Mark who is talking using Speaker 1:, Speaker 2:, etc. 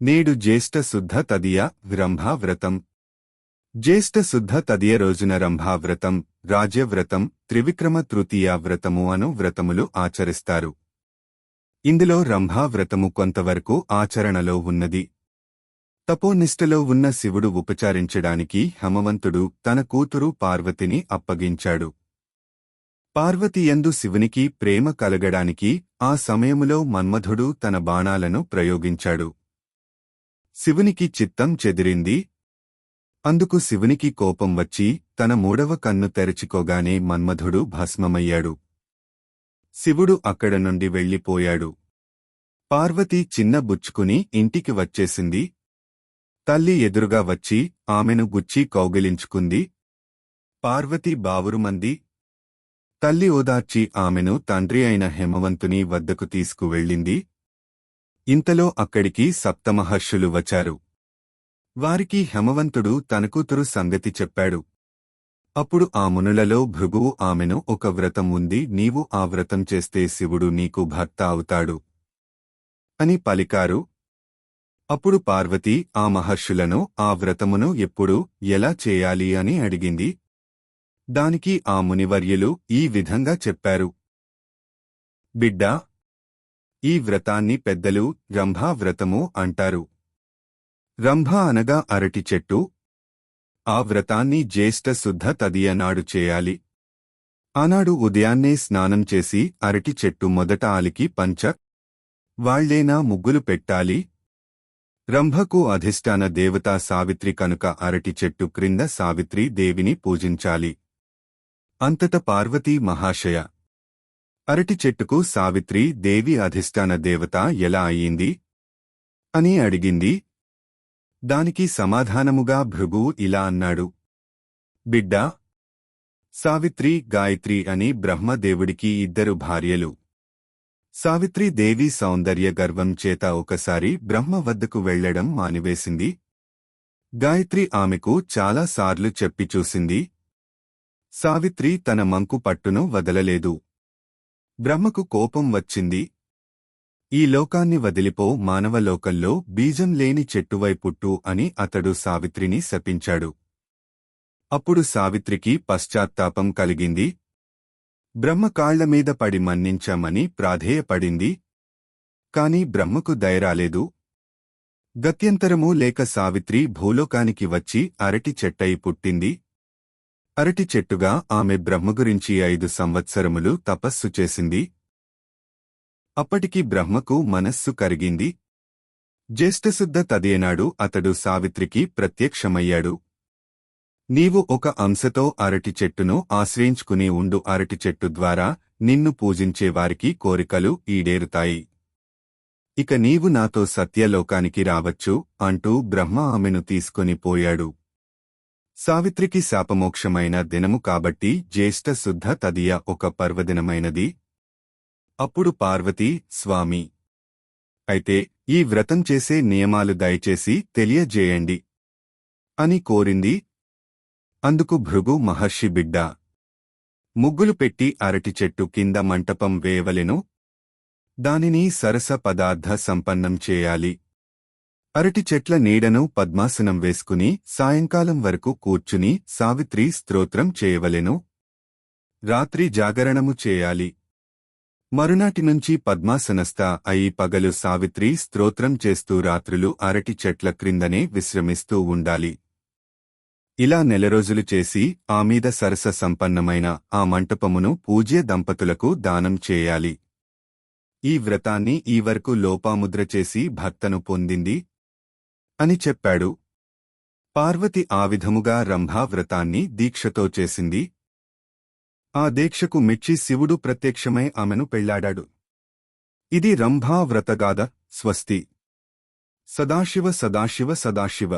Speaker 1: నేడు జ్యేష్ఠ శుద్ధ తదియ రంభా వ్రతం. జ్యేష్ఠ శుద్ధ తదియ రోజున రంభా వ్రతం, రాజ్యవ్రతం, త్రివిక్రమ తృతీయ వ్రతము అను వ్రతములు ఆచరిస్తారు. ఇందులో రంభా వ్రతము కొంతవరకు ఆచరణలో ఉన్నది. తపోనిష్టలో ఉన్న శివుడు ఉపచారించడానికి హేమవంతుడు తన కూతురు పార్వతిని అప్పగించాడు. పార్వతీయందు శివునికి ప్రేమ కలగడానికి ఆ సమయములో మన్మథుడు తన బాణాలను ప్రయోగించాడు. శివునికి చిత్తం చెదిరింది. అందుకు శివునికి కోపం వచ్చి తన మూడవ కన్ను తెరచుకోగానే మన్మథుడు భస్మమయ్యాడు. శివుడు అక్కడ నుండి వెళ్ళిపోయాడు. పార్వతి చిన్న బుచ్చుకుని ఇంటికి వచ్చేసింది. తల్లి ఎదురుగా వచ్చి ఆమెను గుచ్చి కౌగిలించుకుంది. పార్వతి బావురుమంది. తల్లి ఓదార్చి ఆమెను తండ్రి అయిన హేమవంతుని వద్దకు తీసుకువెళ్ళింది. ఇంతలో అక్కడికి సప్తమహర్షులు వచ్చారు. వారికి హేమవంతుడు తన కూతురు సంగతి చెప్పాడు. అప్పుడు ఆ మునులలో భృగువు ఆమెను ఒక వ్రతం ఉంది, నీవు ఆ వ్రతం చేస్తే శివుడు నీకు భర్త అవుతాడు అని పలికారు. అప్పుడు పార్వతి ఆ మహర్షులను ఆ వ్రతమును ఎప్పుడు ఎలా చేయాలి అని అడిగింది. దానికి ఆ మునివర్యులు ఈ విధంగా చెప్పారు. బిడ్డా, ఈ వ్రతాన్ని పెద్దలు రంభా వ్రతము అంటారు. రంభ అనగా అరటి చెట్టు. ఆ వ్రతాన్ని జ్యేష్ఠ శుద్ధ తదియ నాడు చేయాలి. ఆనాడు ఉదయాన్నే స్నానం చేసి అరటి చెట్టు మొదట ఆలికి వాళ్లేనా ముగ్గులు పెట్టాలి. రంభకు అధిష్టాన దేవత సావిత్రి కనుక అరటి చెట్టు క్రింద సావిత్రీ దేవిని పూజించాలి. అంతట పార్వతీ మహాశయ, అరటి చెట్టుకు సావిత్రీ దేవి అధిష్టాన దేవత ఎలా అయ్యింది అని అడిగింది. దానికి సమాధానముగా భృగువు ఇలా అన్నాడు. బిడ్డా, సావిత్రి, గాయత్రి అని బ్రహ్మదేవుడికి ఇద్దరు భార్యలు. సావిత్రీ దేవి సౌందర్య గర్వం చేత ఒకసారి బ్రహ్మ వద్దకు వెళ్లడం మానివేసింది. గాయత్రి ఆమెకు చాలాసార్లు చెప్పి చూసింది. సావిత్రి తన మంకు పట్టును వదలలేదు. బ్రహ్మకు కోపం వచ్చింది. ఈ లోకాన్ని వదిలిపో, మానవలోకంలో బీజం లేని చెట్టువై పుట్టు అని అతడు సావిత్రిని శపించాడు. అప్పుడు సావిత్రికి పశ్చాత్తాపం కలిగింది. బ్రహ్మ కాళ్లమీద పడి మన్నించామని ప్రాధేయపడింది. కాని బ్రహ్మకు దయరాలేదు. గత్యంతరమూ లేక సావిత్రి భూలోకానికి వచ్చి అరటి చెట్టై పుట్టింది. అరటి చెట్టుగా ఆమె బ్రహ్మ గురించి 5 సంవత్సరములు తపస్సు చేసింది. అప్పటికి బ్రహ్మకు మనస్సు కరిగింది. జ్యేష్ఠశుద్ధ తదియనాడు అతడు సావిత్రికి ప్రత్యక్షమయ్యాడు. నీవు ఒక అంశతో అరటి చెట్టును ఆశ్రయించుకుని ఉండు. అరటి చెట్టు ద్వారా నిన్ను పూజించేవారికి కోరికలు ఈడేరుతాయి. ఇక నీవు నాతో సత్యలోకానికి రావచ్చు అంటూ బ్రహ్మ ఆమెను తీసుకొని పోయాడు. సావిత్రికి శాపమోక్షమైన దినము కాబట్టి జ్యేష్ఠ శుద్ధ తదియ ఒక పర్వదినమైనది. అప్పుడు పార్వతీ, స్వామి, అయితే ఈ వ్రతం చేసే నియమాలు దయచేసి తెలియజేయండి అని కోరింది. అందుకు భృగు మహర్షి, బిడ్డా, ముగ్గులు పెట్టి అరటి చెట్టు కింద మంటపం వేయవలెను. దానిని సరస పదార్థ సంపన్నం చేయాలి. అరటి చెట్ల నీడను పద్మాసనం వేసుకుని సాయంకాలం వరకు కూర్చుని సావిత్రి స్తోత్రం చేయవలెను. రాత్రి జాగరణము చేయాలి. మరునాటి నుంచి పద్మాసనస్థ అయి పగలు సావిత్రి స్తోత్రం చేస్తూ రాత్రులు అరటి చెట్ల క్రిందనే విశ్రమిస్తూ ఉండాలి. ఇలా 4 రోజులు చేసి ఆ మీద సరస సంపన్నమైన ఆ మంటపమును పూజ్య దంపతులకు దానం చేయాలి. ఈ వ్రతాన్ని ఈ వరకు లోపాముద్ర చేసి భర్తను పొందింది అని చెప్పాడు. పార్వతి ఆ విధముగా రంభా వ్రతాన్ని దీక్షతో చేసింది. ఆ దీక్షకు మెచ్చి శివుడు ప్రత్యక్షమై ఆమెను పెళ్లాడాడు. ఇది రంభా వ్రతగాథ. స్వస్తి. సదాశివ సదాశివ సదాశివ.